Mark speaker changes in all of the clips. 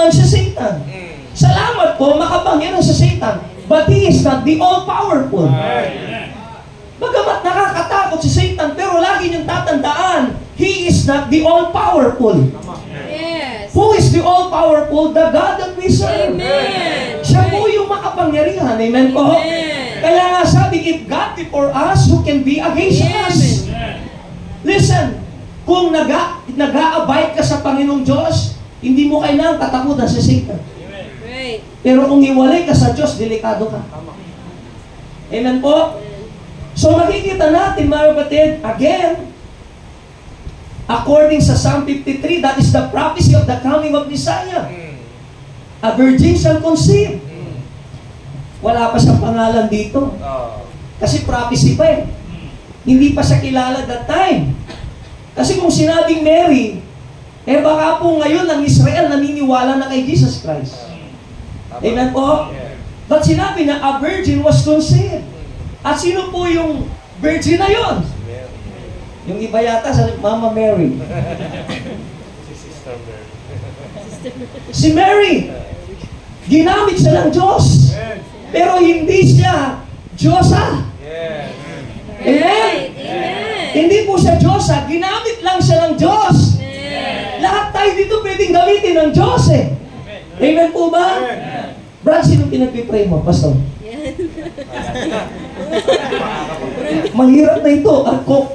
Speaker 1: makapangyarihan si Satan. Salamat po, makapangyarihan si Satan. But he is not the all-powerful. Bagamat nakakatakot si Satan, pero lagi niyong tatandaan, he is not the all-powerful.
Speaker 2: Yes.
Speaker 1: Who is the all-powerful? The God that we serve.
Speaker 2: Amen.
Speaker 1: Siya po yung makapangyarihan. Amen po?
Speaker 2: Amen.
Speaker 1: Kaya nga sabi, if God be for us, who can be against us? Listen, kung nag-a-abide ka sa Panginoong Diyos, hindi mo kailangang katakutan si Satan.
Speaker 2: Right.
Speaker 1: Pero kung hiwalay ka sa Diyos, delikado ka. Amen po? So makikita natin, mga kapatid, again, according sa Psalm 53, that is the prophecy of the coming of Messiah. A virgin shall conceive. Wala pa sa pangalan dito. Kasi prophecy pa eh. Hindi pa siya kilala that time. Kasi kung sinabing Mary, eh baka po ngayon ang Israel naniniwala na kay Jesus Christ. Amen po? But sinabi na a virgin was conceived. At sino po yung virgin na yon? Yung iba yata sa Mama Mary. Si Mary. Ginamit siya ng Diyos. Pero hindi siya Diyosa. Amen? Hindi po siya Diyosa. Ginamit lang siya ng Diyos. Lahat tayo dito pwedeng gamitin ng Diyos eh. Amen po ba? Brad, sino pinagpipray mo, Pastor? Mahirap na ito.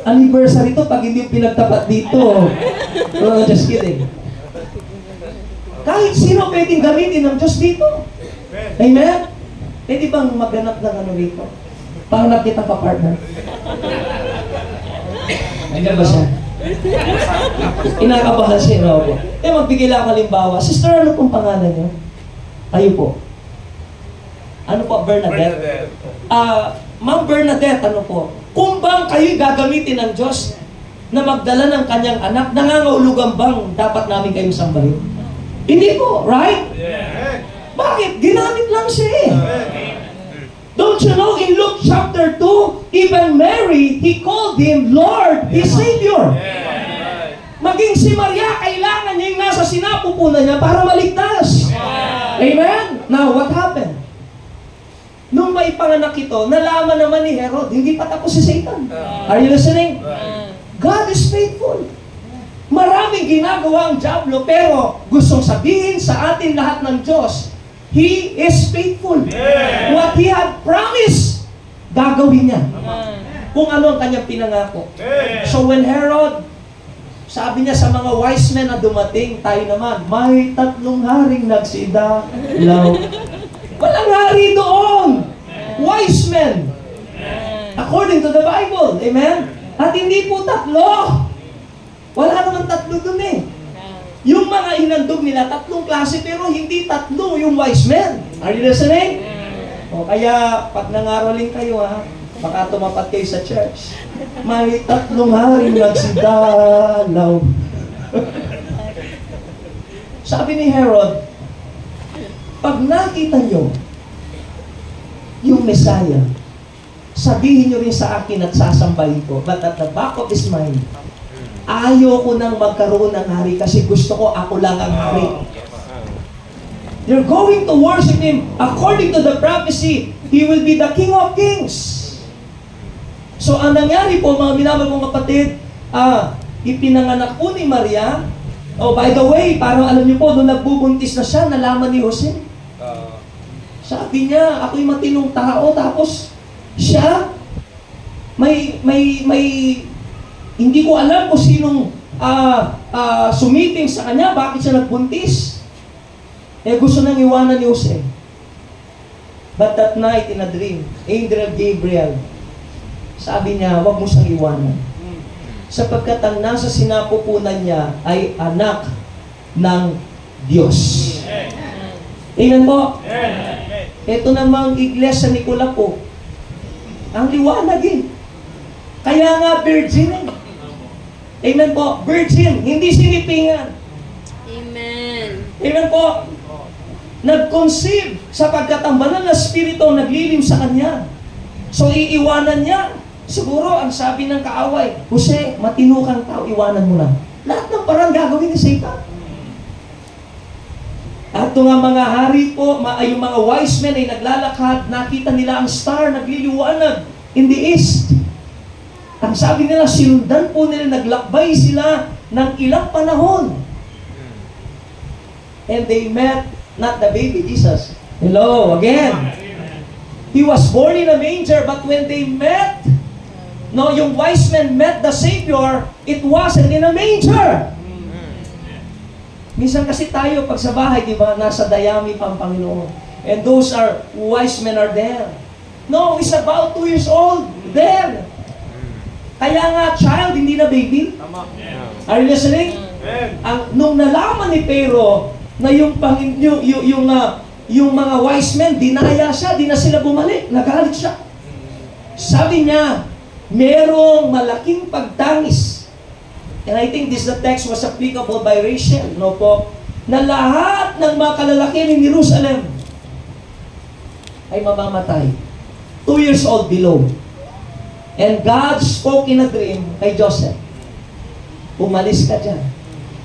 Speaker 1: Anniversary ito pag hindi pinagtapat dito. Oh, just kidding. Kahit sino pwedeng gamitin ng Diyos dito. Amen? Pwede bang maghanap ng ano dito? Panganap kita pa, partner. Nandiyan ba siya? Inakabahan siya, no po. Eh, magbigay lang halimbawa. Sister, ano pong pangalan niyo? Kayo po. Ano po, Bernadette? Ma'am Bernadette, ano po? Kung bang kayo'y gagamitin ng Diyos na magdala ng kanyang anak, nangangahulugan bang dapat namin kayong sambahin? Hindi po, right? Bakit? Ginamit lang siya eh. Don't you know, in Luke chapter 2, even Mary, he called him Lord, his Savior. Maging si Maria, kailangan niya yung nasa sinapupunan niya para maligtas. Amen? Now, what happened? Nung maipanganak ito, nalaman naman ni Herod, hindi pa tapos si Satan. Are you listening? God is faithful. Maraming ginagawa ang diablo, pero gustong sabihin sa atin lahat ng Diyos, He is faithful. What He had promised, gagawin niya. Kung ano ang kanyang pinangako. So when Herod, sabi niya sa mga wise men na dumating, tayo naman, may 3 haring nagsidalaw. Walang hari doon. Wise men. According to the Bible. Amen? At hindi po 3. Wala naman 3 doon eh. Yung mga inandog nila, 3 klase, pero hindi 3 yung wise men. Are you listening? O kaya, pag nangaroling kayo ha, baka tumapat kayo sa church. May 3 haring nagsidalaw. Sabi ni Herod, pag nakita nyo yung Messiah, sabihin nyo rin sa akin at sasambahin ko. But at the back of his mind, ayaw ko nang magkaroon ng hari kasi gusto ko ako lang ang hari. You're going to worship Him. According to the prophecy, He will be the King of Kings. So ang nangyari po, mga minamahal kong kapatid, ipinanganak po ni Maria. Oh, by the way, parang alam niyo po, nung nagbubuntis na siya, nalaman ni Jose. Sabi niya, ako'y matinong tao, tapos siya, hindi ko alam kung sinong sumiting sa kanya, bakit siya nagbuntis. Eh, gusto nang iwanan ni Jose. But that night in a dream, Angel Gabriel, sabi niya, wag mo siyang iwanan. Sapagkat ang nasa sinapupunan niya ay anak ng Diyos. Amen po? Ito namang iglesia ni Kulapo. Ang liwanag eh. Kaya nga virgin eh. Amen po? Virgin, hindi sinipingan.
Speaker 2: Amen.
Speaker 1: Amen po? Nag-conceive sapagkat ang banal na spirito naglilim sa kanya. So iiwanan niya. Siguro ang sabi ng kaaway, Jose, matino kang tao, iwanan mo na. Lahat ng parang gagawin ni Satan. At nga mga hari po, yung mga wise men ay naglalakad, nakita nila ang star, nagliliwanag in the east. Ang sabi nila, sinundan po nila, naglakbay sila ng ilang panahon. And they met, not the baby Jesus. Hello, again. He was born in a manger, but when they met, no, yung wise men met the Savior, it wasn't in a manger. Minsan kasi tayo, pag sa bahay, di ba, nasa dayami pa ang Panginoon. And those are, wise men are there. No, he's about 2 years old, there. Kaya nga, child, hindi na baby. Are you listening? Nung nalaman ni Pero na yung mga wise men, dinaya siya, di na sila bumalik, nagalit siya. Sabi niya, merong malaking pagtangis. And I think the text was applicable by Rachel, no po, na lahat ng mga kalalaki ng Jerusalem ay mamamatay. 2 years old below. And God spoke in a dream kay Joseph, umalis ka dyan.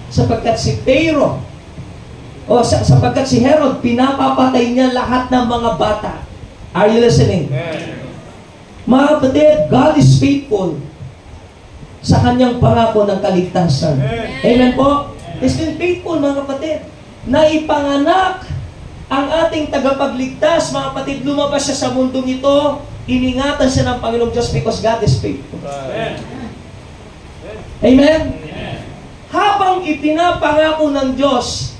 Speaker 1: Sapagkat si Pharaoh, sapagkat si Herod, pinapapatay niya lahat ng mga bata. Are you listening? Mga kapatid, God is faithful sa kanyang pangako ng kaligtasan. Amen po? He's been faithful, mga kapatid. Naipanganak ang ating tagapagligtas, mga kapatid, lumabas siya sa mundong ito, iningatan siya ng Panginoong Diyos because God is faithful. Amen? Habang ipinapangako ng Diyos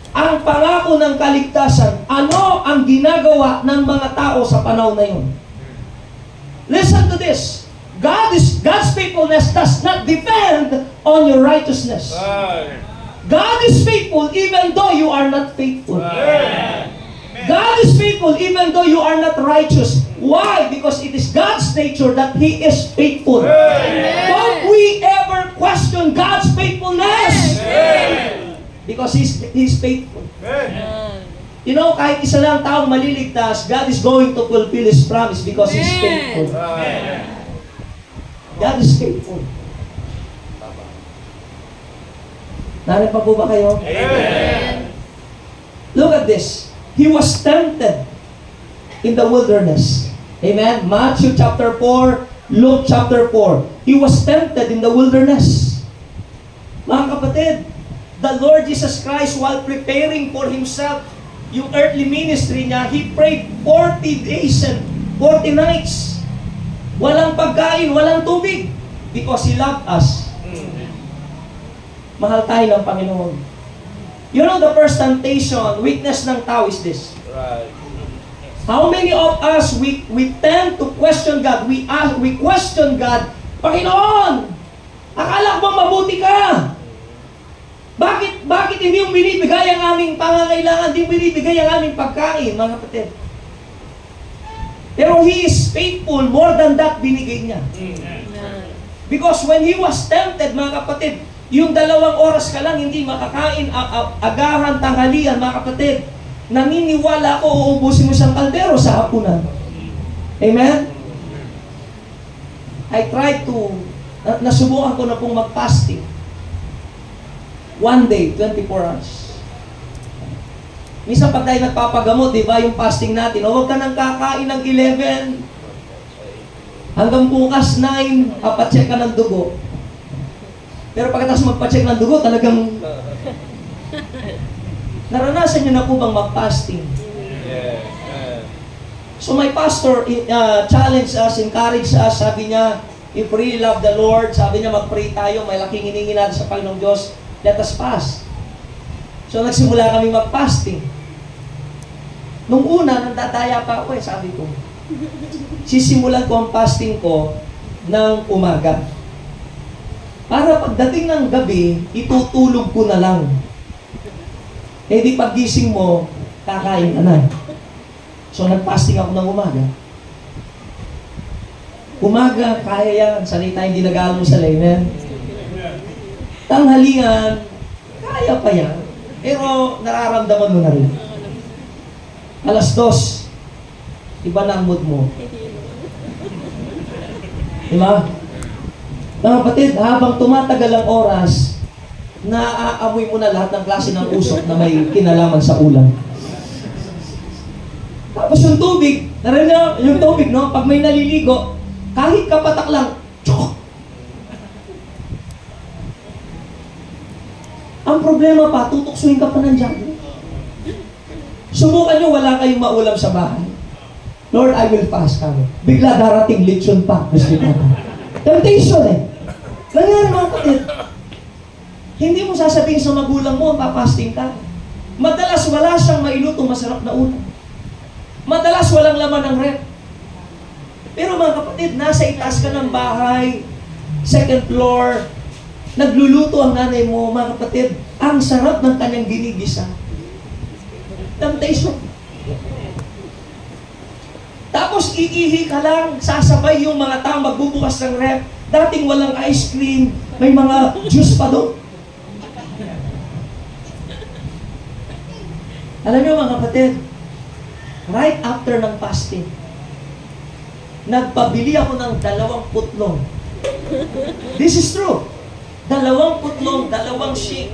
Speaker 1: ang pangako ng kaligtasan, ano ang ginagawa ng mga tao sa panahon na yun? Listen to this. God's faithfulness does not depend on your righteousness. God is faithful even though you are not faithful. God is faithful even though you are not righteous. Why? Because it is God's nature that He is faithful. Don't we ever question God's faithfulness? Because He's faithful. You know, kahit isa lang taong maliligtas, God is going to fulfill His promise because He's faithful. God is faithful. Narinig pa po ba kayo?
Speaker 2: Amen.
Speaker 1: Look at this. He was tempted in the wilderness. Amen? Matthew chapter 4, Luke chapter 4. He was tempted in the wilderness. Mga kapatid, the Lord Jesus Christ, while preparing for Himself yung earthly ministry niya, He prayed 40 days and 40 nights. Walang pagkain, walang tubig. Because He loved us. Mahal tayo ng Panginoon. You know the first temptation, weakness ng tao is this. How many of us, we tend to question God. We question God, Panginoon, akala ko ba mabuti ka? Bakit hindi mo binibigay ang aming pangangailangan, hindi mo binibigay ang aming pagkain, mga kapatid? Pero He is faithful, more than that binigay niya. Because when He was tempted, mga kapatid, yung 2 oras ka lang hindi makakain, agahan, tanghalian, mga kapatid, naniniwala ko uubusin mo siyang kaldero sa hapunan. Amen? I tried to, nasubukan ko na pong mag-fasting. One day, 24 hours. Minsan pag tayo nagpapagamot, di ba, yung fasting natin, huwag ka nang kakain ng 11, hanggang bukas 9, papacheck ka ng dugo. Pero pagkatapos magpacheck ng dugo, talagang naranasan niyo na po bang mag-fasting? So my pastor challenged us, encouraged us, sabi niya, if we really love the Lord, sabi niya, mag-pray tayo, may laking hiningi natin sa Panginoong Diyos, let us fast. So nagsimula kami mag-fasting. Nung una, nandadaya pa ako sabi ko, sisimulan ko ang fasting ko ng umaga. Para pagdating ng gabi, itutulog ko na lang. Eh di paggising mo, kakain ka na. So nag-fasting ako ng umaga. Umaga, kaya yan. Sanay tayong ginag-almusal, amen? Tanghalian, kaya pa yan. Pero nararamdaman mo na rin. Alas 2, iba na ang mood mo. Diba? Mga kapatid, habang tumatagal ang oras, naaamoy mo na lahat ng klase ng usok na may kinalaman sa ulam. Tapos yung tubig, narinig niyo yung tubig, no? Pag may naliligo, kahit kapatak lang, tsuk! Ang problema pa, tutuksuin ka pa ng diablo. Subukan nyo, wala kayong maulam sa bahay. Lord, I will fast kami. Bigla darating lechon pa. Temptation eh. Ganyan mga kapatid. Hindi mo sasabihin sa magulang mo, papasting ka. Madalas wala siyang mailuto masarap na ulam. Madalas walang laman ng rep. Pero mga kapatid, nasa itaas ka ng bahay, second floor, nagluluto ang nanay mo, mga kapatid, ang sarap ng kanyang ginigisa. Temptation. Tapos iihi ka lang, sasabay yung mga tao magbubukas ng rep. Dating walang ice cream, may mga juice pa doon. Alam niyo mga kapatid, right after ng fasting, nagpabili ako ng 2 putlong. This is true. 2 putlong, 2 shake.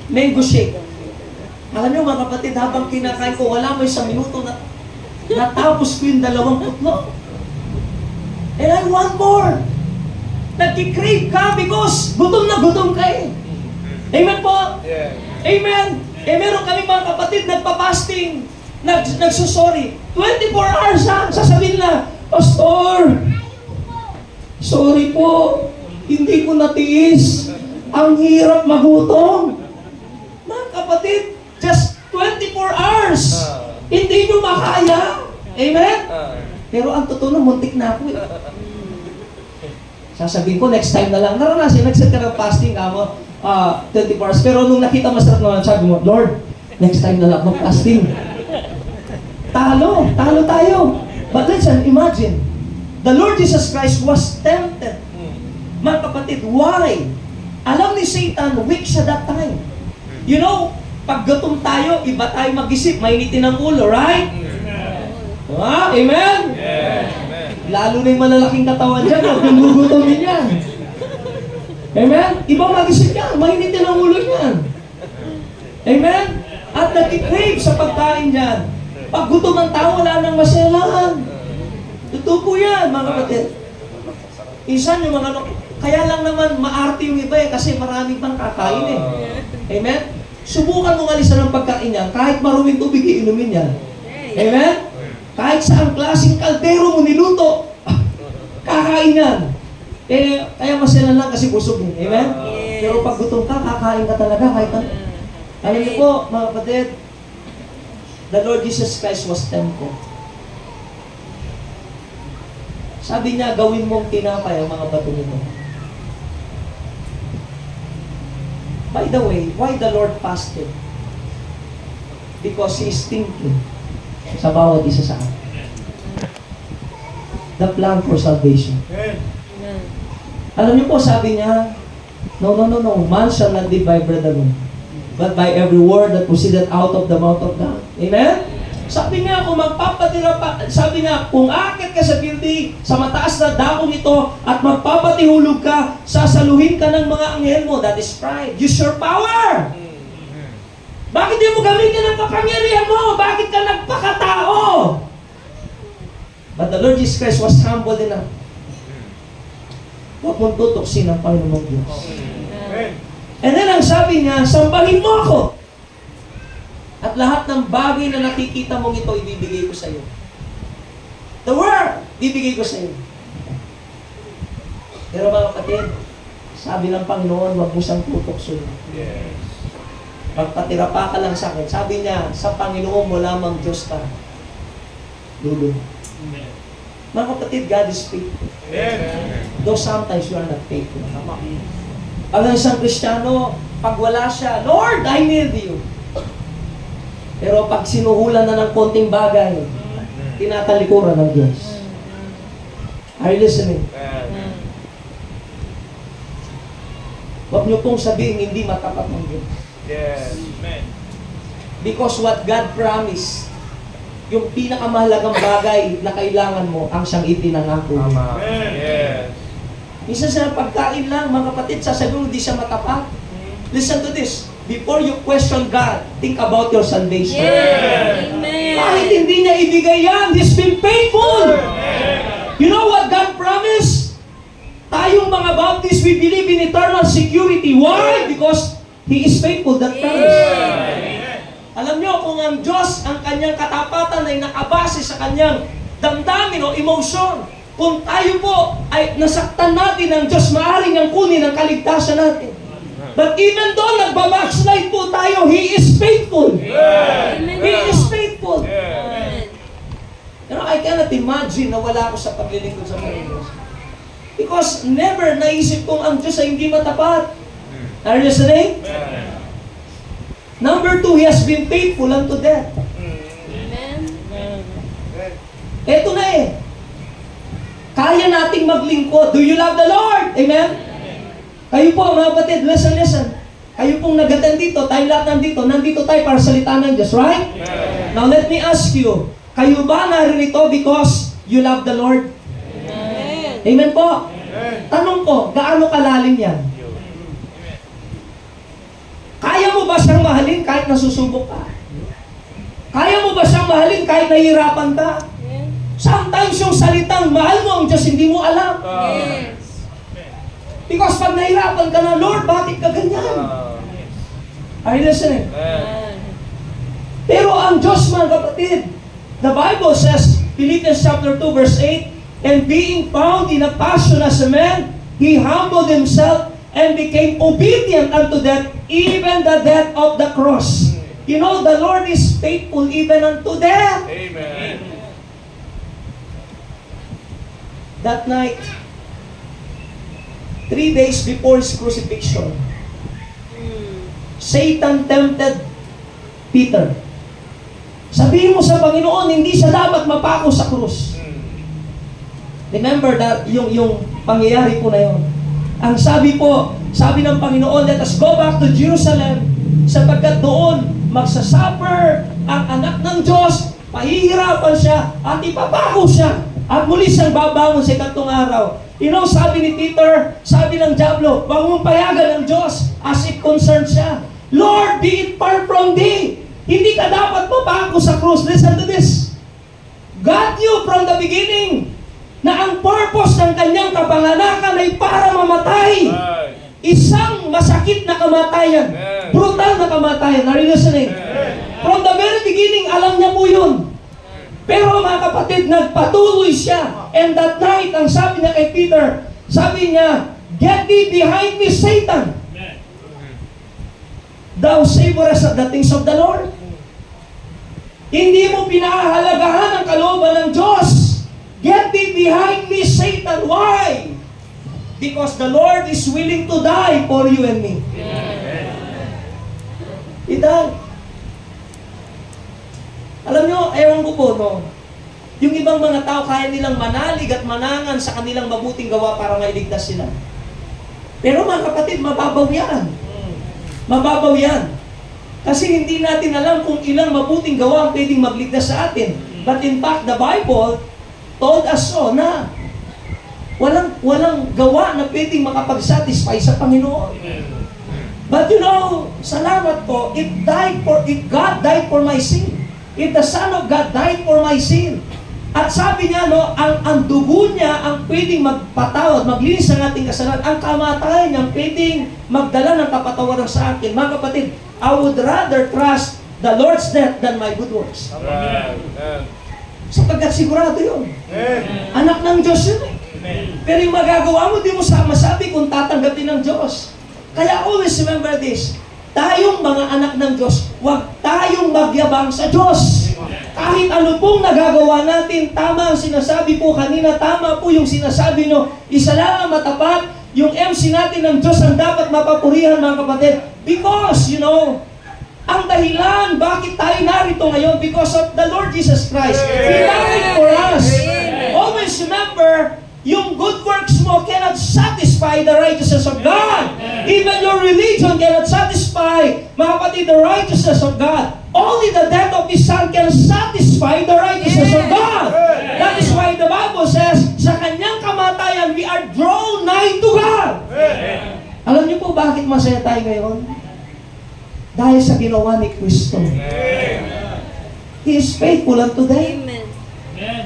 Speaker 1: Mango shake. Alam niyo mga kapatid, habang kinakain ko, wala mo 1 minuto na natapos ko yung 2 putlong. And I want more. Nagkikrave ka because gutom na gutom ka eh. Amen po?
Speaker 3: Yeah.
Speaker 1: Amen. Eh meron kami mga kapatid nagpa-fasting, nagsusorry. 24 hours ha, sasabihin na, Pastor, sorry po, hindi ko natiis. Ang hirap magutom. Mga kapatid, just 24 hours. Hindi nyo makaya. Amen? Pero ang totoo na, muntik na ako eh. Sasabihin ko, next time na lang. Naranasin, nag-set ka ng fasting ka mo, 24 hours. Pero nung nakita masarap naman, sabi mo, Lord, next time na lang mag-fasting. Talo tayo. But listen, imagine, the Lord Jesus Christ was tempted. Mga kapatid, why? Alam ni Satan, weak siya that time. You know, pag gutom tayo, iba tayo mag-isip, mainitin ang ulo, right? Amen?
Speaker 3: Yeah.
Speaker 1: Lalo na yung malalaking katawan dyan, huwag yung gugutomin yan. Amen? Ibang mag-isip yan, mainitin ang ulo yan. Amen? At nag-crave sa pagkain dyan. Pag gutom ang tao, wala nang maselan. Totoo po yan, mga kapatid. Insan yung mga kaya lang naman maarte yung iba eh, kasi marami pang kakain eh. Amen? Subukan mong alisan ng pagkain niya, kahit maruming tubig, iinumin yan. Amen? Kahit saang klaseng kaldero mo niluto, kakain yan. Eh, kaya maselan lang kasi busog eh. Amen?
Speaker 2: Yes.
Speaker 1: Pero pag gutom ka, kakain ka talaga kahit ano. Alam niyo po, mga kapatid, the Lord Jesus Christ was tempted. Sabi niya, gawin mong tinapay ang mga bato nito. By the way, why the Lord fasted? Because He is thinking sa bawat isa sa atin. The plan for salvation. Alam niyo po, sabi niya, no, man shall not live by bread alone, but by every word that proceeded out of the mouth of God. Amen? Sabi niya, kung magpapatira pa, sabi niya, kung akit ka sa building, sa mataas na daong ito, at magpapatihulog ka, sasaluhin ka ng mga anghel mo. That is pride. Use your power! Bakit di mo gamitin ang kapangyarihan mo? Bakit ka nagpakatao? But the Lord Jesus Christ was humble enough. Huwag mong tutuksin ang Panginoong Diyos. And then ang sabi niya, sambahin mo ako. At lahat ng bagay na nakikita mong ito, ibibigay ko sa iyo. The world, ibibigay ko sa iyo. Pero mga kapatid, sabi ng Panginoon, huwag mo siyang tutuksin.
Speaker 3: Yes.
Speaker 1: Pagpatira pa ka lang sa akin. Sabi niya, sa Panginoon mo lamang Diyos ka. Lulu. Mga kapatid, God is faithful. Though sometimes you are not faithful. Ang isang Kristiyano, pag wala siya, Lord, I need you. Pero pag sinuhulan na ng konting bagay, tinatalikuran ng Diyos. Are you listening? Huwag niyo pong sabihin hindi matapat ng Diyos.
Speaker 3: Yes. Amen.
Speaker 1: Because what God promised, yung pinakamahalagang bagay na kailangan mo, ang siyang itinangako.
Speaker 3: Yes.
Speaker 1: Isa sa pagkain lang, mga kapatid, sasabihin hindi siya matapat. Listen to this. Before you question God, think about your salvation.
Speaker 2: Yes. Amen.
Speaker 1: Kahit hindi niya ibigay yan, He's been faithful. You know what God promised? Tayong mga Baptists, we believe in eternal security. Why? Because He is faithful, that promise. Alam niyo, kung ang Diyos, ang kanyang katapatan ay nakabase sa kanyang damdamin o emotion, kung tayo po ay nasaktan natin ng Diyos, maaaring ang kunin ang kaligtasan natin. But even though nagbabackslide po tayo, He is faithful. He is faithful. You know, I cannot imagine na wala ako sa paglilingkod sa Panginoon. Because never naisip kong ang Diyos ay hindi matapat. Are you listening? Number 2, He has been faithful unto death.
Speaker 2: Amen.
Speaker 1: Eto na eh. Kaya nating maglingkod. Do you love the Lord? Amen? Kayo po, mga kapatid, listen. Kayo pong nag-attend dito, tayo lahat nandito tayo para salita ng Diyos, right? Now let me ask you, kayo ba naririto because you love the Lord?
Speaker 2: Amen.
Speaker 1: Amen po? Tanong ko, gaano kalalim yan? Kaya mo ba siyang mahalin kahit nasusubok ka? Kaya mo ba siyang mahalin kahit nahihirapan ka? Sometimes yung salitang mahal mo ang Diyos, hindi mo alam.
Speaker 2: Yes.
Speaker 1: Because pag nahihirapan ka na, Lord, bakit ka ganyan? Are you listening? Pero ang Diyos, mga kapatid, the Bible says, Philippians chapter 2 verse 8, and being found in a passion as a man, He humbled Himself and became obedient unto death, even the death of the cross. You know, the Lord is faithful even unto death.
Speaker 3: Amen.
Speaker 1: That night, 3 days before His crucifixion, Satan tempted Peter. Sabihin mo sa Panginoon, hindi siya dapat mapako sa krus. Remember that yung pangyayari po na yun. Ang sabi ng Panginoon, let us go back to Jerusalem, sapagkat doon magsasuffer ang anak ng Diyos, pahihirapan siya, at ipapako siya, at muli siyang babangon sa ikatlong araw. You know, sabi ni Peter, sabi ng Diablo, wag mong payagan ng Diyos as it concerns siya. Lord, be it far from thee. Hindi ka dapat mapako sa krus. Listen to this. God knew from the beginning na ang purpose ng kanyang kapanganakan ay para mamatay. Isang masakit na kamatayan. Brutal na kamatayan. Are you listening? From the very beginning, alam niya po yun. Pero mga kapatid, nagpatuloy siya. And that night, ang sabi niya kay Peter, sabi niya, get thee behind me, Satan. Thou savorest the things of the Lord. Hindi mo pinahahalagahan ang kalooban ng Diyos. Get thee behind me, Satan. Why? Because the Lord is willing to die for you and me. He died. Alam nyo, ewan ko po, no? Yung ibang mga tao, kaya nilang manalig at manangan sa kanilang mabuting gawa para mailigtas sila. Pero mga kapatid, mababaw yan. Mababaw yan. Kasi hindi natin alam kung ilang mabuting gawa ang pwedeng magligtas sa atin. But in fact, the Bible told us so na walang gawa na pwedeng makapag-satisfy sa Panginoon. But you know, salamat po, if God died for my sin, if the Son of God died for my sin, at sabi niya, no, ang dugo niya ang pwedeng magpatawad, maglinis ng ating kasalanan, ang kamatayan niya ang pwedeng magdala ng kapatawaran sa akin. Mga kapatid, I would rather trust the Lord's death than my good works. Sapagkat sigurado yun. Anak ng Diyos yun eh. Pero yung magagawa mo, di mo masabi kung tatanggapin ng Diyos. Kaya always remember this, tayong mga anak ng Diyos, huwag tayong magyabang sa Diyos. Kahit ano pong nagagawa natin, tama ang sinasabi po kanina, tama po yung sinasabi no, isa lang ang matapat, yung MC natin ng Diyos ang dapat mapapurihan mga kapatid. Because, you know, ang dahilan bakit tayo narito ngayon, because of the Lord Jesus Christ. He died for us. Always remember, yung good works mo cannot satisfy the righteousness of God. Even your religion cannot satisfy, mga kapatid, the righteousness of God. Only the death of His Son can satisfy the righteousness of God. That is why the Bible says, sa kanyang kamatayan, we are drawn nigh to God. Alam niyo po bakit masaya tayo ngayon? Dahil sa ginawa ni Kristo. He is faithful unto them.
Speaker 2: Amen.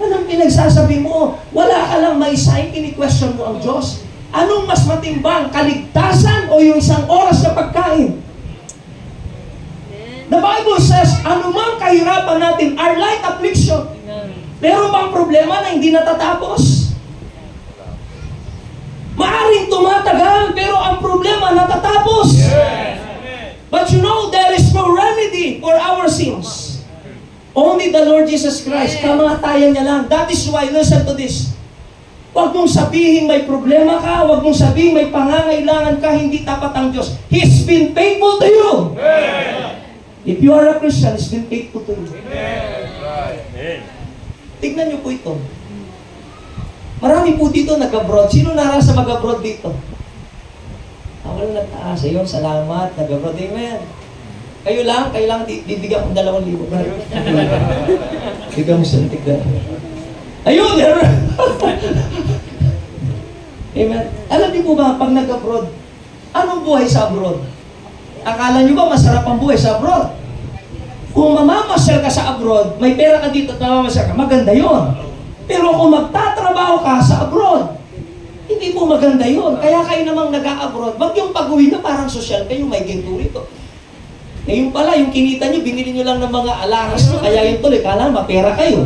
Speaker 1: Anong pinagsasabi mo? Wala ka lang may sign, ini-question mo ang Diyos. Anong mas matimbang, kaligtasan o yung isang oras na pagkain? The Bible says, anumang kahirapan natin are like affliction. Meron bang problema na hindi natatapos? Maaring tumatagal, pero ang problema natatapos. But you know, there is no remedy for our sins. Only the Lord Jesus Christ. Kamatayan niya lang. That is why, listen to this. Huwag mong sabihin may problema ka, huwag mong sabihin may pangangailangan ka, hindi tapat ang Diyos. He's been faithful to you. If you are a Christian, He's been faithful to you. Tignan niyo po ito. Marami po dito nag-abroad. Sino narasa mag-abroad dito? Ako lang nagtaas. Ayun, salamat. Nag-abroad. Amen. Kayo lang bibigyan ko 2,000. Bigyan mo sa tignan. Ayun! Amen. Alam niyo po ba, pag nag-abroad, anong buhay sa abroad? Akala niyo ba masarap ang buhay sa abroad? Kung mamamasyal ka sa abroad, may pera ka dito at mamamasyal ka, maganda yon. Pero kung magtatrabaho ka sa abroad, hindi po maganda yon. Kaya kayo namang nag-a-abroad, wag yung pag-uwi na parang social kayo, may ginto rito. Ngayon pala, yung kinita nyo, binili nyo lang ng mga alahas nyo, kaya yun tuloy, kala mapera kayo.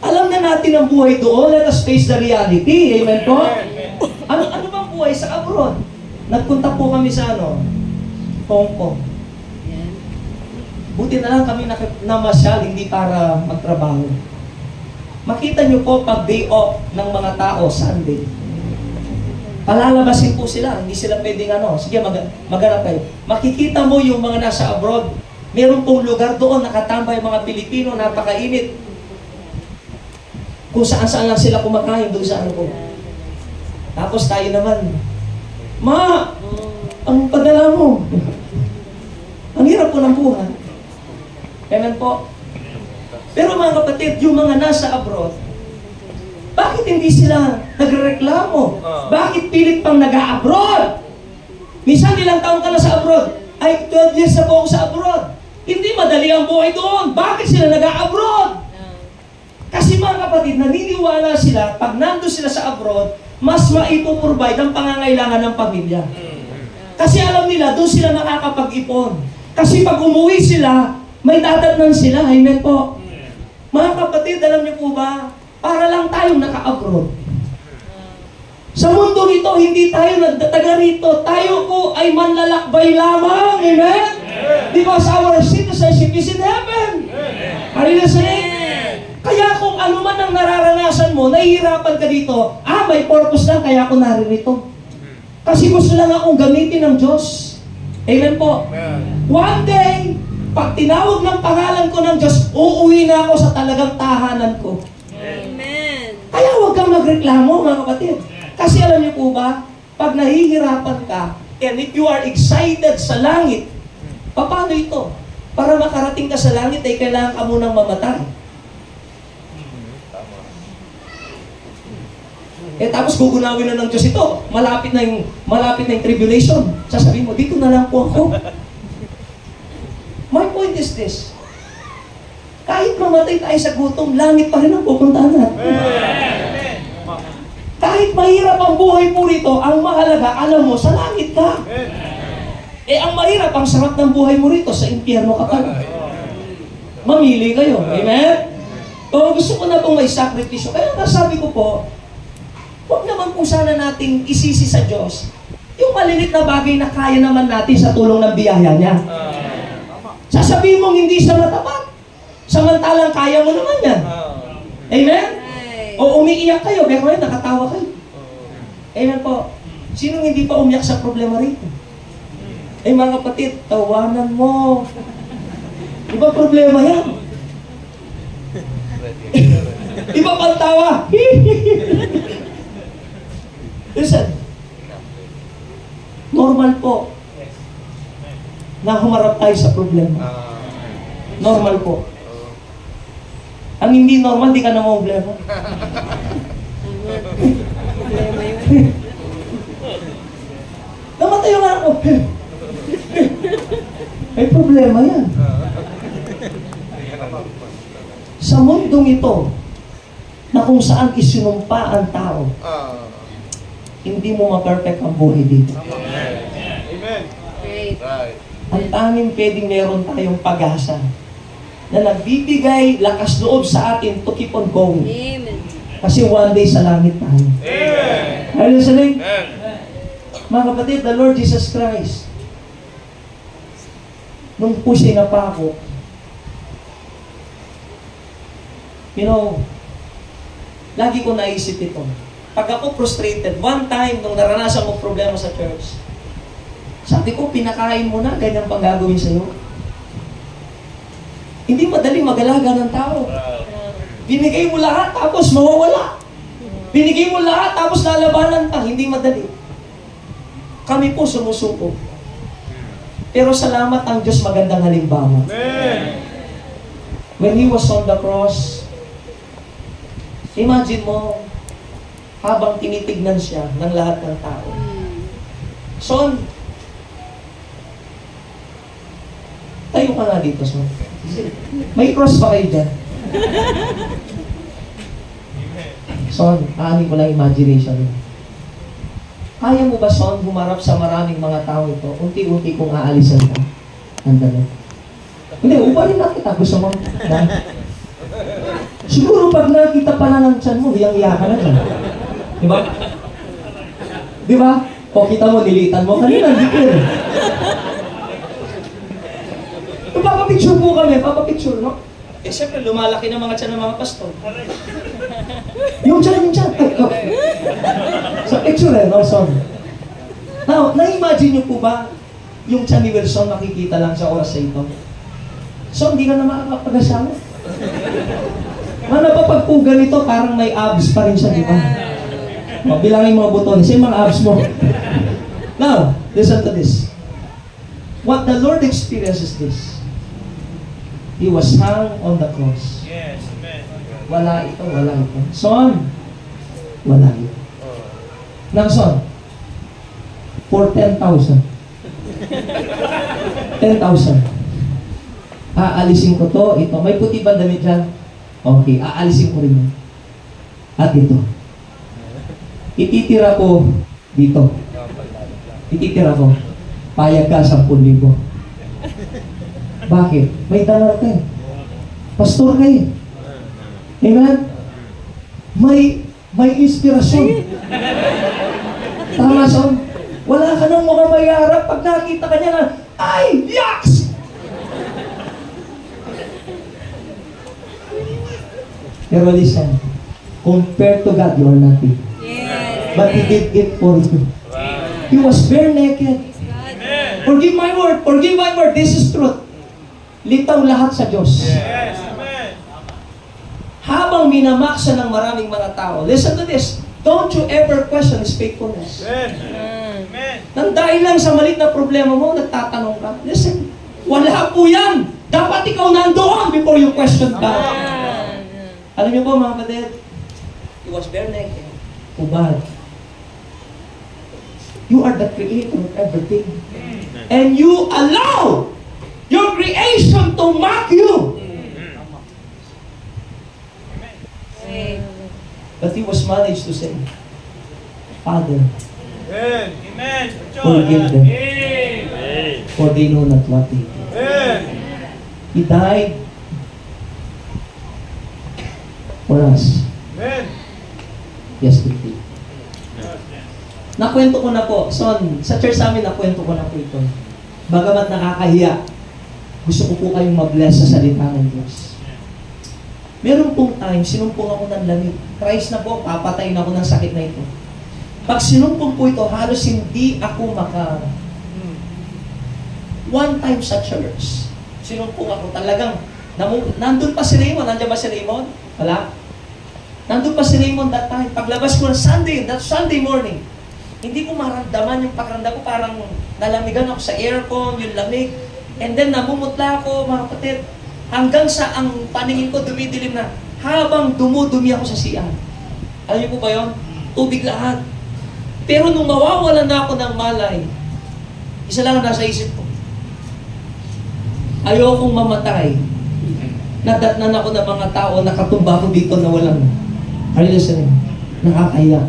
Speaker 1: Alam na natin ang buhay doon, let us face the reality. Amen po? Ano bang buhay sa abroad? Nagpunta po kami sa Hong Kong. Buti na lang kami namasyal, hindi para magtrabaho. Makita nyo po pag day off ng mga tao, Sunday. Palalabasin po sila, hindi sila pwedeng sige maghanap kayo. Makikita mo yung mga nasa abroad, meron pong lugar doon, nakatambay mga Pilipino, napakainit. Kung saan-saan lang sila kumakain, doon sa po. Tapos tayo naman, Ma, ang padala mo. Ang hirap po ng buhay. Amen po. Pero mga kapatid, yung mga nasa abroad, bakit hindi sila nagreklamo? Bakit pilit pang nag-a-abroad? Minsan ilang taon ka na sa abroad? Ay, 12 years na po ako sa abroad. Hindi madali ang buhay doon. Bakit sila nag-a-abroad? Kasi mga kapatid, naniniwala sila, pag nandun sila sa abroad, mas maipoprovide ang pangangailangan ng pamilya. Kasi alam nila, doon sila nakakapag-ipon. Kasi pag umuwi sila, may dadatnan sila. Amen po. Mga kapatid, alam niyo po ba, para lang tayong naka-abroad. Sa mundo nito, hindi tayo nagtataga rito. Tayo po ay manlalakbay lamang. Amen? Because our citizenship is in heaven. Are you listening? Kaya kung ano man ang nararanasan mo, nahihirapan ka dito, may purpose lang, kaya ako naririto. Kasi gusto lang akong gamitin ng Diyos. Amen po? One day, pag tinawag ng pangalan ko ng Diyos, uuwi na ako sa talagang tahanan ko.
Speaker 2: Amen.
Speaker 1: Kaya huwag kang magreklamo, mga kapatid. Kasi alam niyo po ba, pag nahihirapan ka, and if you are excited sa langit, paano ito? Para makarating ka sa langit, ay kailangan ka munang mamatay. Tapos gugunawin na ng Diyos ito. Malapit na yung tribulation. Sasabihin mo, dito na lang po ako. My point is this. Kahit mamatay tayo sa gutom, langit pa rin ang pupuntahan natin. Kahit mahirap ang buhay po rito, ang mahalaga, alam mo, sa langit ka. Ang mahirap, ang sarap ng buhay mo rito, sa impyerno ka pa. Mamili kayo. Amen? O gusto ko na pong may sakripisyo. Kaya nasabi ko po, huwag naman po sana nating isisi sa Diyos yung malilit na bagay na kaya naman natin sa tulong ng biyaya niya. Sasabihin mong hindi siya matapat. Samantalang kaya mo naman yan. Amen? O umiiyak kayo, pero ngayon nakatawa kayo. Amen po. Sinong hindi pa umiyak sa problema rito? Mga kapatid, tawanan mo. Iba problema yan. Iba pang tawa. Listen, normal po na humarap tayo sa problema. Normal po. Ang hindi normal, di ka na problema.
Speaker 2: Problema yun.
Speaker 1: Namatay yung anak ko. May problema yan. Sa mundong ito, na kung saan isinumpa ang tao, hindi mo ma-perfect ang buhay dito.
Speaker 3: Amen.
Speaker 2: Great.
Speaker 3: Right.
Speaker 1: Ang tanging pwedeng meron tayong pag-asa na nagbibigay lakas loob sa atin to keep on going.
Speaker 2: Amen.
Speaker 1: Kasi one day sa langit tayo.
Speaker 3: Amen.
Speaker 1: Are you listening?
Speaker 3: Amen.
Speaker 1: Mga kapatid, the Lord Jesus Christ, nung pushing na pa ako, you know, lagi ko naisip ito. Pag ako frustrated, one time, nung naranasan mo problema sa church, sabi ko, pinakain mo na, ganyan pang gagawin sa'yo. Hindi madaling mag-alaga ng tao. Binigay mo lahat, tapos mawawala. Binigay mo lahat, tapos lalabanan ka. Hindi madali. Kami po sumusuko. Pero salamat ang Diyos, magandang halimbawa.
Speaker 3: Amen.
Speaker 1: When He was on the cross, imagine mo, habang tinitignan siya ng lahat ng tao. Son, tayo ka nga dito, Son. May cross ba kayo dyan? Son, aanin ko lang imagination. Kaya mo ba, Son, humarap sa maraming mga tao ito? Unti-unti kong aalisan ka. Andalo. Hindi, uparin na kita. Gusto mo? Na? Siguro pag nakita pa na ng tiyan mo, hiyang-hiya ka na dyan. Di ba? Di ba? O kita mo, nilitan mo. Kanina, dikir. Papapicture po kami, papapicture, no? Eh, siyempre, lumalaki ng mga tiyan ng mga pastor. Yung tiyan. Ay, oh. Sa picture, no, Son? Now, na-imagine niyo po ba yung tiyan ni Wilson makikita lang sa oras sa ito? So, hindi ka na makakapag-asawa. Pag po ganito, parang may abs pa rin siya, di ba? Bilangin mo mga buton. Sino mga abs mo? Now, listen to this. What the Lord experiences this. He was hung on the cross.
Speaker 3: Yes, amen.
Speaker 1: Wala ito. Son, wala ito. Nang son, for 10,000. 10,000. Aalisin ko to, ito. May puti ba damit dyan? Okay, aalisin ko rin yan. At ito. Ititira ko dito. Ititira ko. Payag ka 10,000. Bakit? May dalar ka eh. Pastor ka eh. Amen? May inspirasyon. Tama, Son? Wala ka nang mukhang mayarap pag nakita ka niya na, ay, yaks! Pero listen, compared to God, you are nothing.
Speaker 2: Yes.
Speaker 1: But He did it for you. He was bare naked. Forgive my word, this is truth. Litaw lahat sa Diyos.
Speaker 3: Yes, amen.
Speaker 1: Habang minamaksa ng maraming mga tao, listen to this, don't you ever question His faithfulness.
Speaker 3: Amen. Amen.
Speaker 1: Nang dahil lang sa maliit na problema mo, nagtatanong ka, listen, wala po yan. Dapat ikaw nandoon before you question God. Alam niyo po mga kapatid, He was bare naked. Ubad. You are the creator of everything. And you allow your creation to mock you. But He was managed to say, Father,
Speaker 3: Amen. Amen.
Speaker 1: forgive them,
Speaker 3: Amen.
Speaker 1: for they know not what they do.
Speaker 3: Amen.
Speaker 1: He died for us
Speaker 3: Amen.
Speaker 1: yesterday. Nakwento ko na po. Son, sa church namin, nakwento ko na po ito. Bagamat nakakahiya, gusto ko po kayong mag-bless sa salita ng Diyos. Meron pong time, sinumpong ako ng lamig. Christ na po, papatayin ako ng sakit na ito. Pag sinumpong po ito, halos hindi ako One time sa church, sinumpong ako talagang, nandun pa si Raymond. Nandiyan ba si Raymond? Wala? Nandun pa si Raymond that time. Paglabas ko ng Sunday morning, hindi ko maramdaman yung pakiramdam ko, parang nalamigan ako sa aircon, yung lamig. And then namumutla ako, mga kapatid, hanggang sa ang paningin ko dumidilim na, habang dumudumi ako sa CR. Alam niyo po ba yun? Tubig lahat. Pero nung mawawalan na ako ng malay, Isa lang ang nasa isip ko. Ayokong mamatay. Nadatnan ako ng mga tao, nakatumba ko dito na walang, are you listening? Nakakaya.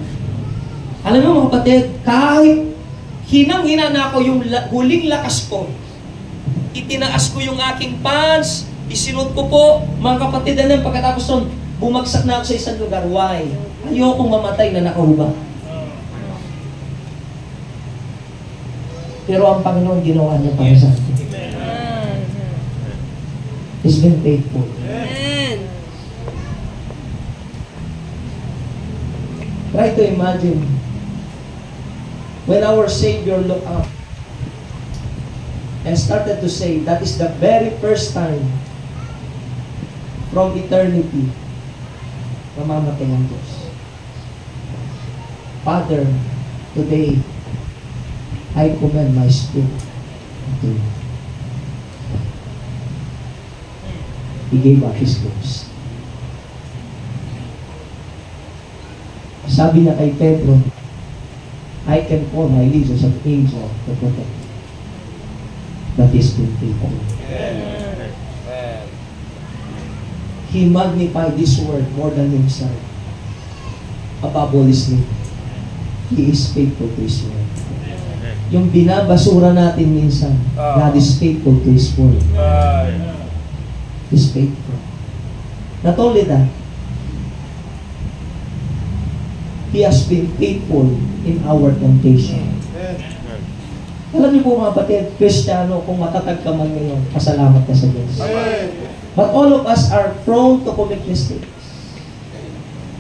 Speaker 1: Alam mo mga kapatid, kahit hinang-hina na ako yung huling lakas ko, itinaas ko yung aking pants, isinot ko po, mga kapatid, ano yung pagkatapos nun, bumagsak na ako sa isang lugar. Why? Ayokong mamatay na nakahubad. Pero ang Panginoon ginawa niya para sa atin. He's been faithful.
Speaker 2: Amen.
Speaker 1: Try to imagine when our Savior looked up and started to say, that is the very first time from eternity mamamatay ang Diyos. Father, today, I commend my spirit to you. He gave up His ghost. Sabi na kay Pedro, I can call my legions of angels to protect you. That is been faithful. He magnified this word more than himself. Above all His name. He is faithful to His word. Yung binabasura natin minsan, God is faithful to His word. Is faithful. Not only that, He has been faithful in our temptation. Alam niyo po mga kapatid, Kristiyano, kung matatag ka man ngayon, pasalamat ka sa Diyos. But all of us are prone to commit mistakes.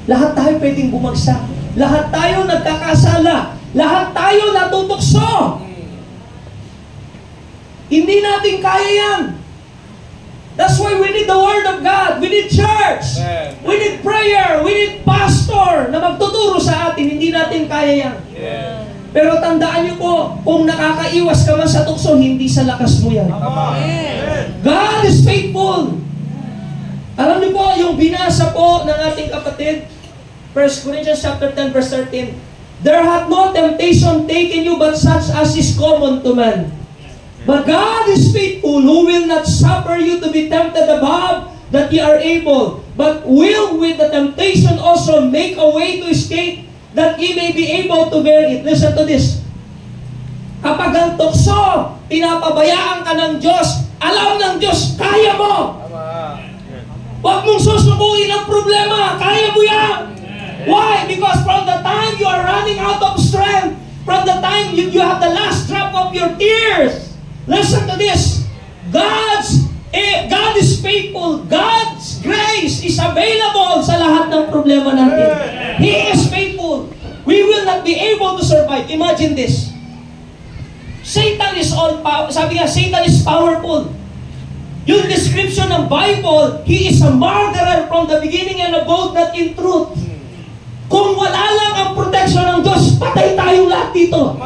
Speaker 1: Lahat tayo pwedeng bumagsak. Lahat tayo nagkakasala. Lahat tayo natutokso. Hindi natin kaya yan. That's why we need the Word of God. We need church. We need prayer. We need pastor na magtuturo sa atin. Hindi natin kaya yan. Pero tandaan niyo po, kung nakakaiwas ka man sa tukso, hindi sa lakas mo yan. God is faithful. Alam niyo po, yung binasa po ng ating kapatid, 1 Corinthians chapter 10 verse 13, there hath no temptation taken you but such as is common to man. But God is faithful, who will not suffer you to be tempted above that ye are able, but will with the temptation also make a way to escape, that ye may be able to bear it. Listen to this. Kapag ang tukso, pinapabayaan ka ng Diyos, alam ng Diyos, kaya mo. Huwag mong susubuin ang problema, kaya mo yan. Why? Because from the time you are running out of strength, from the time you have the last drop of your tears, listen to this. God is faithful. God's grace is available sa lahat ng problema natin. He is faithful. We will not be able to survive. Imagine this. Satan is sabi nga, Satan is powerful. Yung description ng Bible, he is a murderer from the beginning and abode not in truth. Kung wala lang ang protection ng Diyos, patay tayong lahat dito.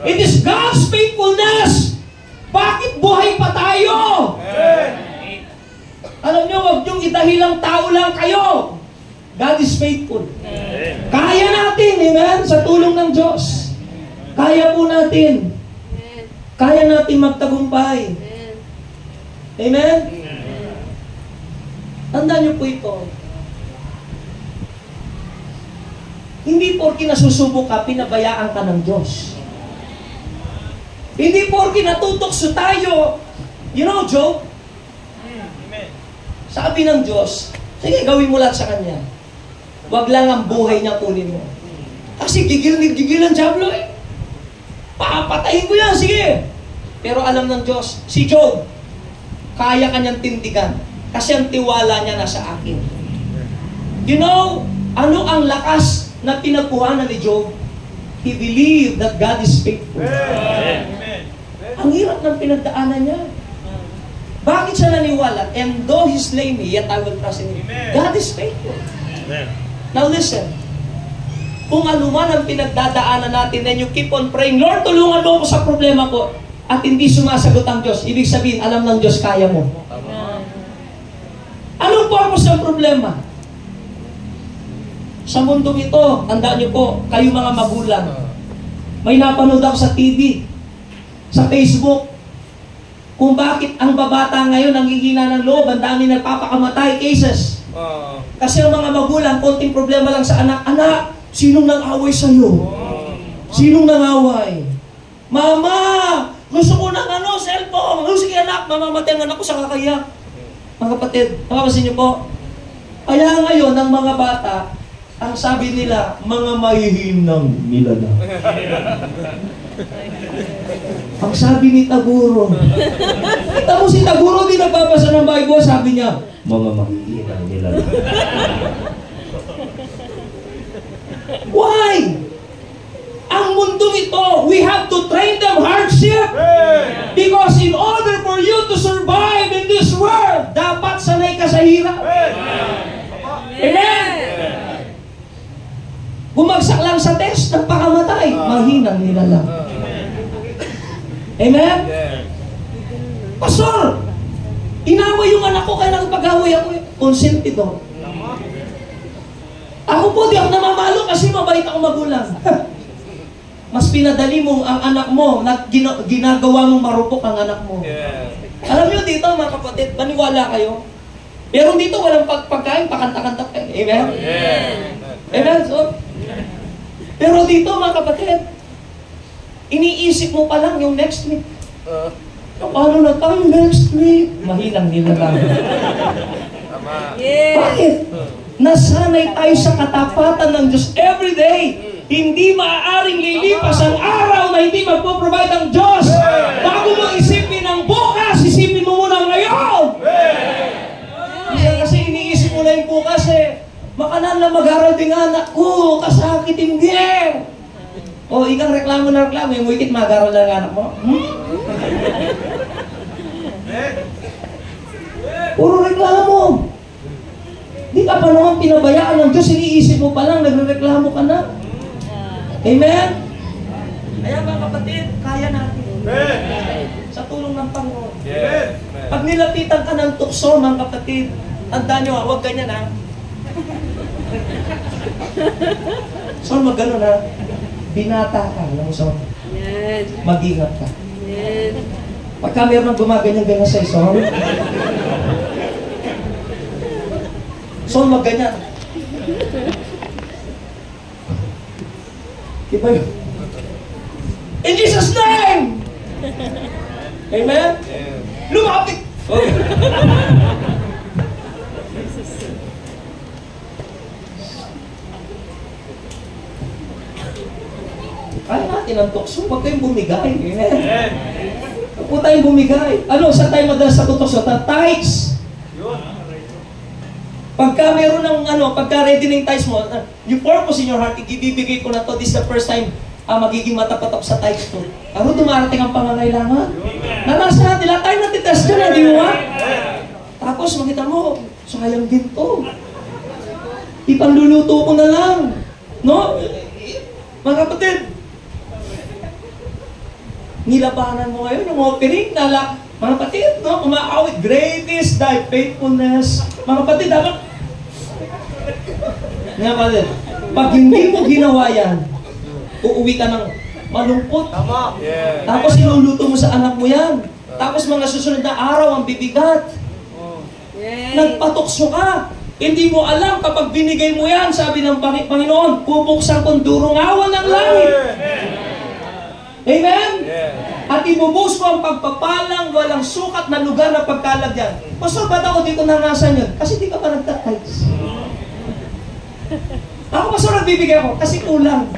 Speaker 1: It is God's faithfulness. Bakit buhay pa tayo? Alam nyo, huwag niyong idahilang tao lang kayo. God is faithful. Kaya natin, amen? Sa tulong ng Diyos. Kaya po natin. Kaya natin magtagumpay. Amen? Tandaan niyo po ito. Hindi porke nasusubok ka, pinabayaan ka ng Diyos. Hindi porke natutokso tayo. You know, Job? Sabi ng Diyos, sige, gawin mo lahat sa Kanya. Huwag lang ang buhay niya kunin mo. Kasi gigil ang Diablo eh. Papatayin ko yan, sige. Pero alam ng Diyos, si Job, kaya kanyang tindigan. Kasi ang tiwala niya nasa akin. You know, ano ang lakas na pinagkuhanan ni Job? He believed that God is faithful. Ang hirap ng pinagdaanan niya. Bakit siya naniwala? And though he slay me, yet I will trust in him. God is faithful. Now listen. Kung ano man ang pinagdadaanan natin, then you keep on praying, Lord, tulungan mo ako sa problema ko. At hindi sumasagot ang Diyos. Ibig sabihin, alam ng Diyos, kaya mo. Anong purpose ng problema? Sa mundong ito, tandaan niyo po, kayo mga magulang, may napanood ako sa TV. sa Facebook kung bakit ang babata ngayon nanghihina ng loob, ang dami nagpapakamatay cases. Kasi ang mga magulang, konting problema lang sa anak. Anak, sinong nang-away sa'yo? Sinong nang-away? Mama, gusto ko ng cellphone. Sige anak, mamamatay ang anak ko sa kakayak. Mga kapatid, makapasin niyo po. Kaya ngayon, ang mga bata, ang sabi nila, mga mahihinang nilalang. Ang sabi ni Taguro, kita mo si Taguro, di nagbabasa ng Bible, sabi niya, mga mahihinang nilalang. Why? Ang mundong ito, we have to train them hardship. Because in order for you to survive in this world, dapat sanay ka sa hirap. Amen? Bumagsak lang sa test, nagpakamatay. Mahinang nilalang. Amen? Pastor, inaway yung anak ko, kaya nagpag-away ako. Konsentido. Ako po, di ako namamalo kasi mabait ako magulang. Mas pinadali mo ang anak mo na ginagawa mong marupok ang anak mo. Alam niyo dito, mga kapatid, maniwala kayo. Pero dito walang pagkain, pakanta-kanta. Amen? Amen? So, pero dito, mga kapatid, iniisip mo pa lang yung next week. Paano na tayo next week? Mahinang nilalang. Bakit? Nasanay tayo sa katapatan ng Diyos every day. Hindi maaaring lilipas ang araw na hindi magpo-provide ang Diyos. Bago mo isipin ang bukas, isipin mo muna ngayon. Kasi iniisip mo na yung bukas makanan na mag-aral din anak ko, kasakit hindi. O, ikang reklamo na reklamo, yung wikit mag-aral na anak mo. Puro reklamo. Di ka pa naman pinabayaan ng Diyos, iniisip mo pa lang, nagre-reklamo ka na. Amen? Kaya mga kapatid, kaya natin. Sa tulong ng Panginoon. Pag nilapitan ka ng tukso, mga kapatid, tandaan nyo, huwag ganyan ha. Son, mag-ano na, binata ka ng son. Mag-ingat ka. Pagka meron gumaganyan-ganyan sa'yo, son, son, mag-ganyan. Diba yun? In Jesus' name! Amen? Lumapit! Okay. Kaya natin ang tukso, huwag kayong bumigay. Amen? Huwag po tayong bumigay. Ano, saan tayo madalas sa tukso? Tithes! Pagka meron ng pagka ready na yung tithes mo, you purpose in your heart, ibibigay ko na to, this is the first time magiging matapatok sa tithes to. Ano dumarating ang pangangailangan? Narasa natin, lahat tayo natitest dyan, di mo ba? Tapos makita mo, sayang din to. Ipanluluto ko na lang. No? Mga kapatid, nilabanan mo ngayon yung offering na mga kapatid, no? Umaawit, great is thy faithfulness. Mga kapatid, dapat mga kapatid, pag hindi mo ginawa yan, uuwi ka ng malungkot. Tapos iluluto mo sa anak mo yan. Tapos mga susunod na araw ang bibigat. Nagpatukso ka. Hindi mo alam kapag binigay mo yan, sabi ng Panginoon, bubuksan kong durungawan ng langit. Amen? At ibubuhos ko ang pagpapalang walang sukat na lugar na pagkalagyan. Pastor, ba't ako dito nangasan yun? Kasi di ka pa nagtatites. Ako, pastor, nagbibigay ako kasi kulang.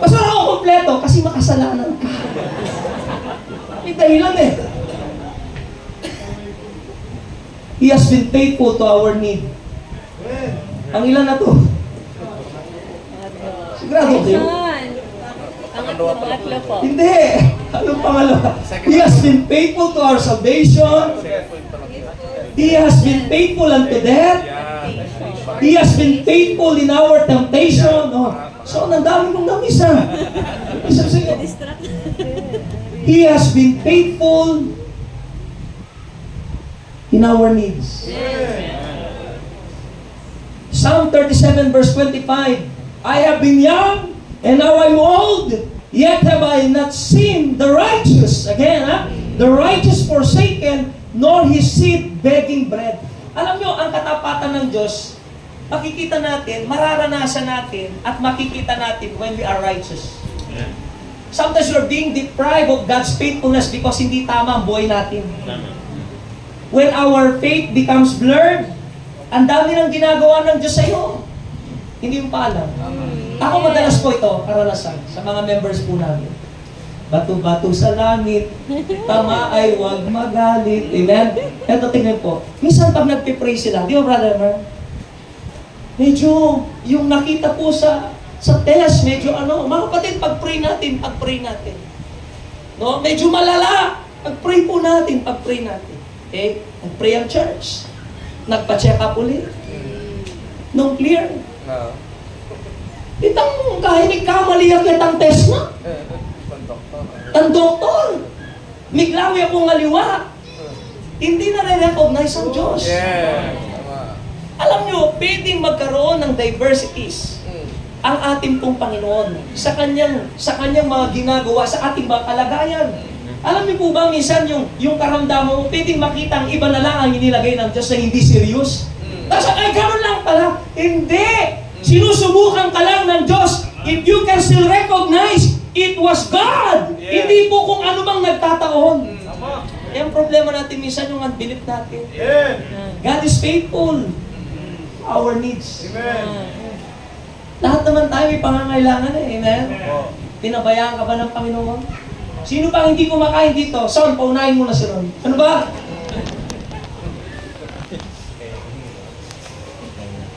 Speaker 1: Pastor, ako kompleto kasi makasalanan ka. May dahilan He has been faithful to our need. Ang ilan na to? Sigurado kayo?
Speaker 2: Pangatlo po.
Speaker 1: Hindi! Anong pangalawa? He has been faithful to our salvation. He has been faithful unto death. He has been faithful in our temptation. Oh. So, nandami mong namis He has been faithful in our needs. Psalm 37 verse 25. I have been young and now I'm old, Yet have I not seen the righteous, again, the righteous forsaken, nor his seed begging bread. Alam nyo, ang katapatan ng Diyos, makikita natin, mararanasan natin, at makikita natin when we are righteous. Sometimes you're being deprived of God's faithfulness because hindi tama ang buhay natin. When our faith becomes blurred, ang dami ng ginagawa ng Diyos sa iyo. Hindi mo pa alam. Ako madalas po ito, karanasan, sa mga members po namin. Bato-bato sa langit, tama ay huwag magalit. Amen? Eto, tingnan po. Minsan pag nagpipray sila, di ba, Brother Mer? Medyo, yung nakita po sa test, medyo mga kapatid, pag-pray natin. No? Medyo malala. Pag-pray po natin, Okay? Nag-pray ang church. Nagpa-check up ulit. Nung clear. Itang kahinig kamali ang kitang test na. Ang doktor. Miglawi akong ngaliwa. Hindi na re-recognize ang Diyos. Alam nyo, pwedeng magkaroon ng diversities ang ating pong Panginoon sa kanyang mga ginagawa, sa ating mga kalagayan. Alam niyo po ba, minsan yung karamdaman mo, pwedeng makita ang iba na lang ang inilagay ng Diyos na hindi serious. Tapos, ay, gano'n lang pala. Hindi! Sinusubukan ka lang ng Diyos. If you can still recognize, it was God. Hindi po kung ano bang nagtataon. Eh, ang problema natin minsan yung unbelief natin. God is faithful. Our needs. Lahat naman tayo may pangangailangan eh. Amen? Pinabayaan ka ba ng Panginoon? Sino pang hindi kumakain dito? Son, paunahin mo na si Ron. Ano ba?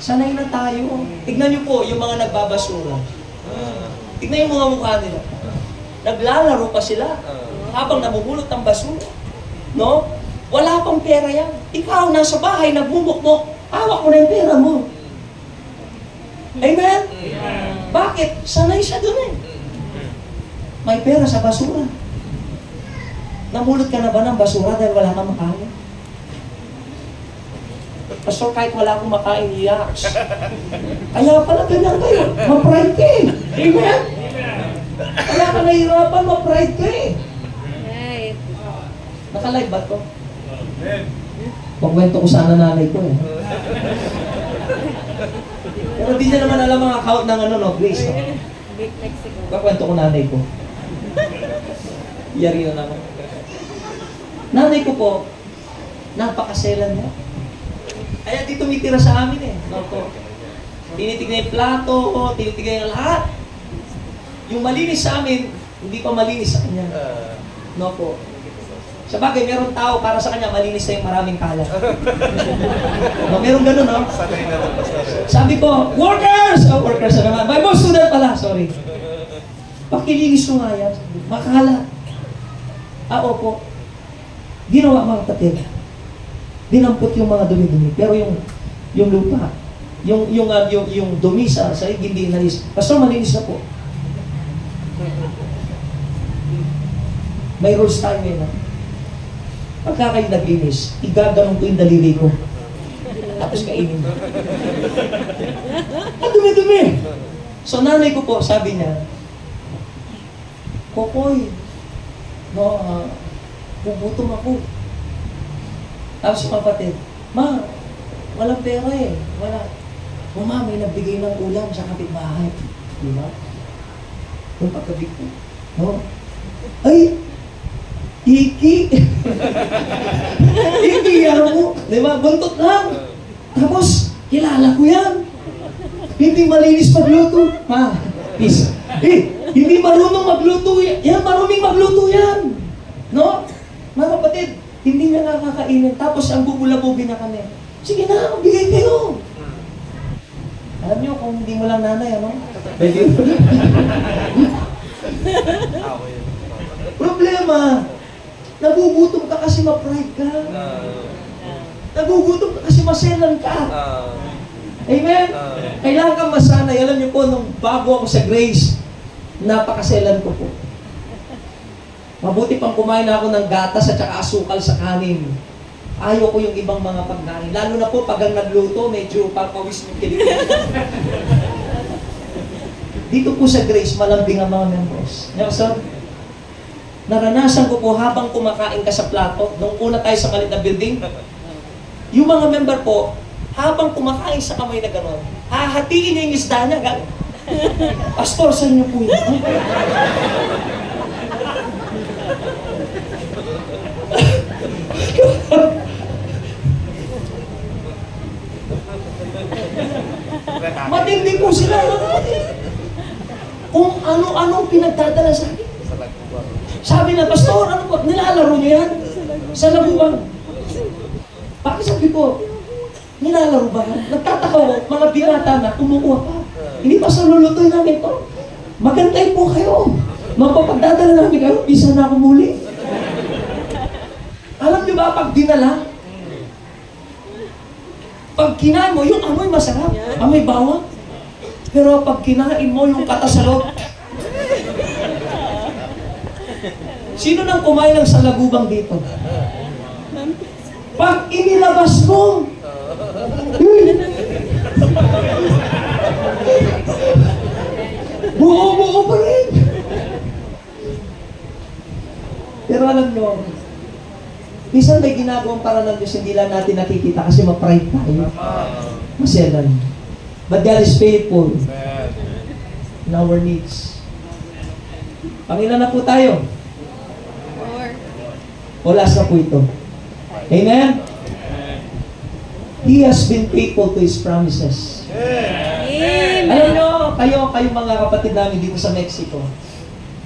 Speaker 1: Sanay na tayo. Tignan niyo po yung mga nagbabasura. Tignan yung mga mukha nila. Naglalaro pa sila habang namumulot ang basura. No? Wala pang pera yan. Ikaw, nasa bahay, nagbumukmok. Hawak mo na yung pera mo. Amen? Bakit? Sanay siya dun eh. May pera sa basura. Namulot ka na ba ng basura dahil wala kang makain? Pastor, kahit wala akong makain, yaks. Kaya pala ganyan kayo. Ma-pride ka eh. Amen? Kaya ka nahihirapan, ma-pride ka eh.
Speaker 2: Right.
Speaker 1: Naka-live ba ito? Pagkwento ko sana nanay ko eh. Pero di niya naman alam ang account ng Grace. No?
Speaker 2: Big Mexico.
Speaker 1: Pagkwento ko nanay ko. Yari na naman. Nanay ko po, napakaselan niya. Kaya di tumitira sa amin eh. No, po. Tinitignan yung plato, tinitignan yung lahat. Yung malinis sa amin, hindi pa malinis sa kanya. No po. Sa bagay, meron tao para sa kanya, malinis na yung maraming kalat. No, meron ganun, no? Sabi ko, workers! Oh, workers na naman. Bible student pala, sorry. Pakilinis mo nga yan. Makalat. Opo. Ginawa mga kapatid. Dinampot yung mga dumi-dumi. Pero yung lupa, yung dumi sa hindi inalis. Pastor, malinis na po. May rules tayo ngayon. Pagka kayo naglinis, igaganon ko yung daliri ko. Tapos kainin mo. Ang dumi-dumi. So nanay ko po, sabi niya, Kokoy, bubutom ako. Tapos yung kapatid, Ma, walang pera eh. Wala. Ma, may nagbigay ng ulam sa kapitbahay. Di ba? Yung pagkabig ko. No? Ay! Iki! Iki yan mo. Di ba? Buntot lang. Tapos, kilala ko yan. Hindi malinis magluto. Ma, please. Hindi marunong magluto yan. Yan, marunong magluto yan. No? Mga kapatid, hindi niya nakakainin. Tapos, ang bubula-bubi na kami. Sige na, bigay kayo. Alam niyo, kung hindi mo lang nanay, ano? Pwede. Problema. Nagugutom ka kasi ma-pride ka. Nagugutom ka kasi maselan ka. Amen? Kailangan kang masanay. Alam niyo po, nung bago ako sa Grace, napakaselan ko po. Mabuti pang kumain ako ng gatas at saka asukal sa kanin. Ayaw ko yung ibang mga pagkain. Lalo na po pag ang nagluto, medyo papawis ng kilikili. Dito po sa Grace, malambing ang mga members. Nelson, naranasan ko po habang kumakain ka sa plato, nung una tayo sa maliit na building, yung mga member po, habang kumakain sa kamay na gano'n, hahatiin niya yung isda niya, gano'n. Pastor, saan niyo po yun? Matindi po sila. Kung ano-anong pinagdadala sa akin. Sabi na, Pastor, ano po? Nilalaro niyo yan? Sa labuan. Bakit sabi ko, nilalaro ba yan? Nagtataka ko, mga binata na kumukuha pa. Hindi pa sa lulutoy namin to. Magantay po kayo. Mapapagdadala namin kayo, isa na ako muli. Alam niyo ba, pag dinala, pag kinain mo, yung amoy masarap, amoy bawang. Pero pag kinain mo, yung kata sa loob. Sino nang kumain ng salagubang dito? Pag inilabas mo, buo-buo pa rin. Pero alam nyo, minsan may ginagawang para ng Diyos, hindi lang natin nakikita kasi ma-pride tayo. Maselan. But God is faithful in our needs. Pangilan na po tayo. O last na po ito. Amen? He has been faithful to His promises. Alam nyo, kayo mga kapatid namin dito sa Mexico,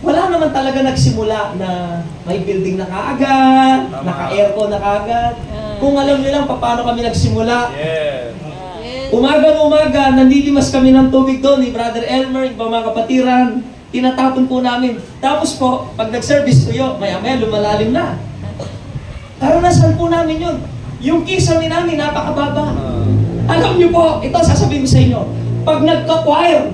Speaker 1: wala naman talaga nagsimula na may building na kaagad, naka-aircon na kaagad. Kung alam nyo lang paano kami nagsimula, umaga, nandidimas kami ng tubig doon ni Brother Elmer, yung mga kapatiran, tinatapon po namin. Tapos po, pag nag-service tuyo, maya-maya lumalalim na. Karanasan po namin yun. Yung kisame namin, napakababa. Alam nyo po, ito sasabihin ko sa inyo, pag nagka-choir,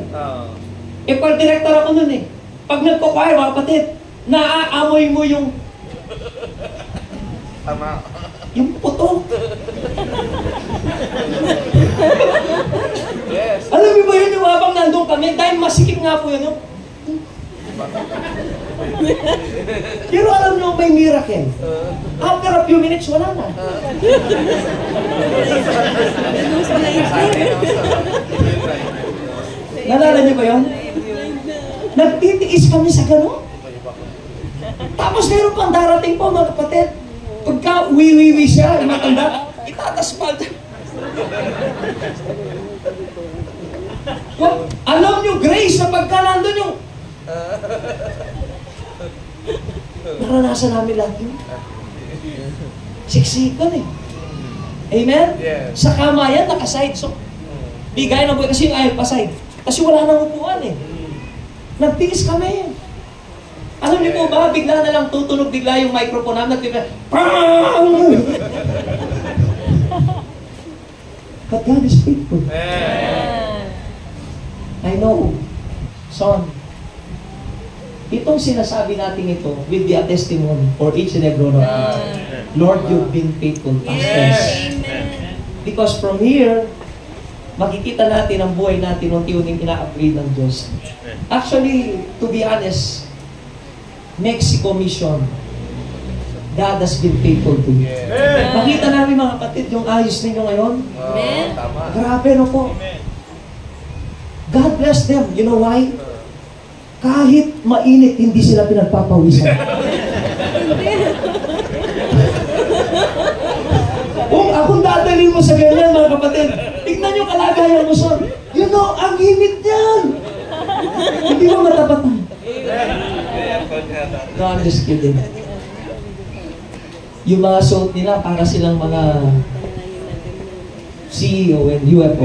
Speaker 1: pag director ako nun eh, pag nagko-choir, mga kapatid, naaamoy mo yung
Speaker 4: Tama.
Speaker 1: yung puto.
Speaker 4: Yes.
Speaker 1: Alam niyo ba yun yung habang nandun kami? Dahil masikip nga po yun. Pero alam niyo, may miracle. After a few minutes, wala na. Nalala niyo ba yun? Nagtitiis kami sa gano'n. Tapos meron pang darating po, mga kapatid. Pagka wiwiwi siya, yung matanda, itataspal. Well, alam nyo, Grace, na pagka nandun yung naranasan namin lahat yun. Siksikan eh. Amen?
Speaker 4: Yes.
Speaker 1: Sa kama yan, nakaside. So, bigay na buhay kasi yung ayaw pa side. Kasi wala nang upuan eh. Nagtiis kami. Alam niyo po ba, bigla na lang tutunog bigla yung microphone namin, bigla, PANG! But God is faithful. I know, son, itong sinasabi natin ito will be a testimony for each and every one of us. Lord, you've been faithful past tense. Because from here, makikita natin ang buhay natin unti-unting ina-upgrade ng Diyos. Actually, to be honest, Mexico mission, God has been faithful to you. Makita namin mga kapatid, yung ayos ninyo ngayon.
Speaker 4: Tama.
Speaker 1: Grabe no po. God bless them. You know why? Kahit mainit, hindi sila pinagpapawisan. Kung akong dadalhin mo sa ganyan, mga kapatid, tignan nyo kalagayan mo, son. You know, ang init niyan. Hindi mo matapatan. No, I'm just kidding. Yung mga suot nila, para silang mga CEO and UFO.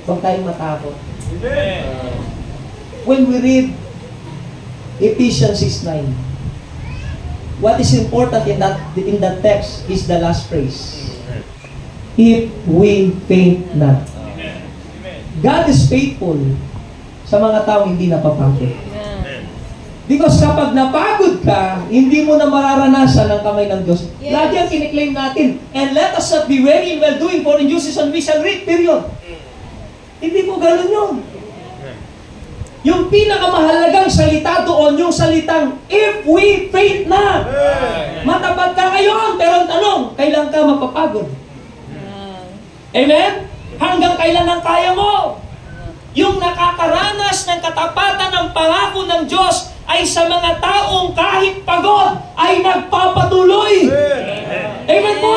Speaker 1: Huwag tayong matakot. When we read Ephesians 6:9, what is important in that text is the last phrase. If we faint not. God is faithful sa mga taong hindi napapagod. Because kapag napagod ka, hindi mo na mararanasan ang kamay ng Diyos.
Speaker 2: Yes.
Speaker 1: Lagi ang kiniklaim natin, and let us not be weary in well doing, for in due season we shall reap, period. Hindi po ganun yun. Yung pinakamahalagang salita doon, yung salitang, if we faint na. Matapat ka ngayon, pero ang tanong, kailan ka mapapagod? Amen? Hanggang kailan ang kaya mo? Yung nakakaranas ng katapatan ng pangako ng Diyos ay sa mga taong kahit pagod ay nagpapatuloy. Amen po?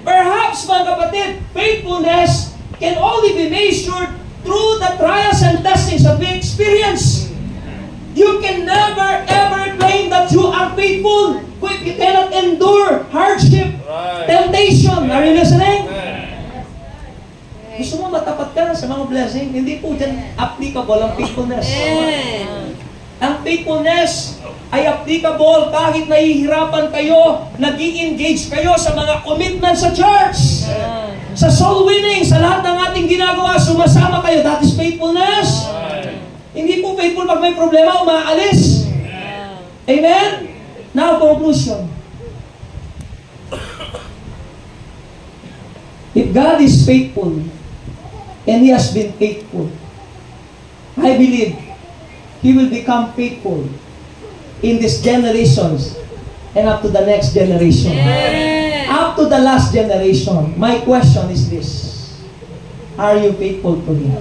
Speaker 1: Perhaps, mga kapatid, faithfulness can only be measured through the trials and testings that we experience. You can never ever claim that you are faithful if you cannot endure hardship, temptation. Are you listening? Gusto mo matapat ka sa mga blessing? Hindi po dyan applicable ang faithfulness. Ang faithfulness ay applicable kahit nahihirapan kayo, nag-i-engage kayo sa mga commitment sa church. Sa soul winning, sa lahat ng ating ginagawa, sumasama kayo. That is faithfulness. Hindi po faithful pag may problema, umaalis. Amen? Now, conclusion. If God is faithful, and He has been faithful, I believe He will become faithful in these generations and up to the next generation. Up to the last generation. My question is this: are you faithful to Him?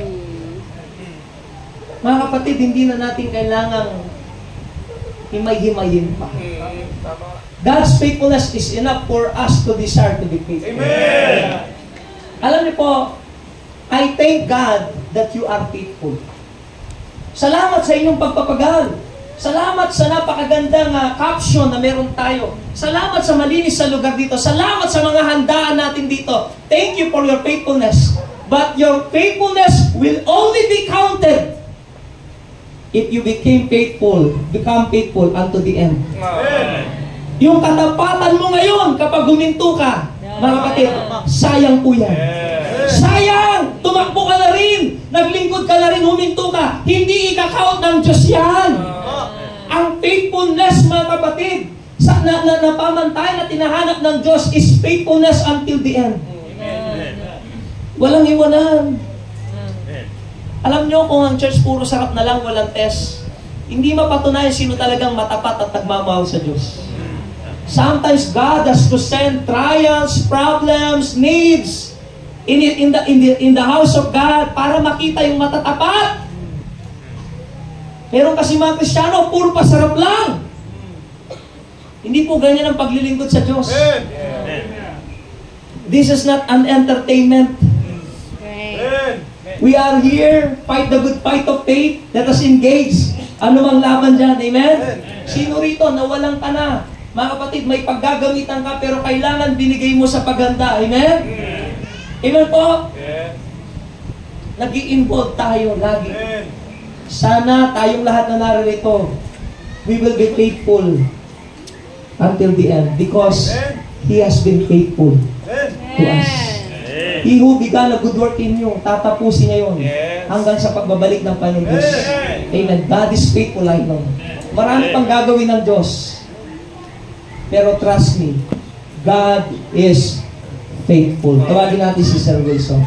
Speaker 1: Mga kapatid, hindi na natin kailangang himay-himayin pa. God's faithfulness is enough for us to desire to be faithful.
Speaker 3: Amen.
Speaker 1: Alam niyo po, I thank God that you are faithful. Salamat sa inyong pagpapagal. Salamat sa napakagandang caption na meron tayo. Salamat sa malinis sa lugar dito. Salamat sa mga handaan natin dito. Thank you for your faithfulness. But your faithfulness will only be counted if you become faithful unto the end. Yung katapatan mo ngayon kapag huminto ka, mga kapatid, sayang po yan. Sayang! Tumakbo ka na rin! Naglingkod ka na rin, huminto ka. Hindi ika-count ng Diyos yan. Ang faithfulness, mga kapatid, na pamantay na tinahanap ng Diyos is faithfulness until the end. Walang iwanan. Alam nyo, kung ang church puro sarap na lang, walang test, hindi mapatunayan sino talagang matapat at nagmamahal sa Diyos. Sometimes God has to send trials, problems, needs in the house of God para makita yung matatapat. Meron kasi mga Kristiyano, puro pasarap lang. Hindi po ganyan ang paglilingkod sa Diyos. This is not an entertainment. We are here, fight the good fight of faith. Let us engage. Ano mang laban dyan, amen? Sino rito, nawalan ka na? Mga kapatid, may paggagamitan ka, pero kailangan binigay mo sa paghanda, amen? Amen po? Nag-i-involve tayo lagi. Sana tayong lahat na naririto, we will be faithful until the end because He has been faithful to us. He who began a good work in you, tatapusin niya yun hanggang sa pagbabalik ng Panginoon Diyos. Amen. God is faithful, I know. Marami pang gagawin ng Diyos. Pero trust me, God is faithful. Tawagin natin si Sir Wilson.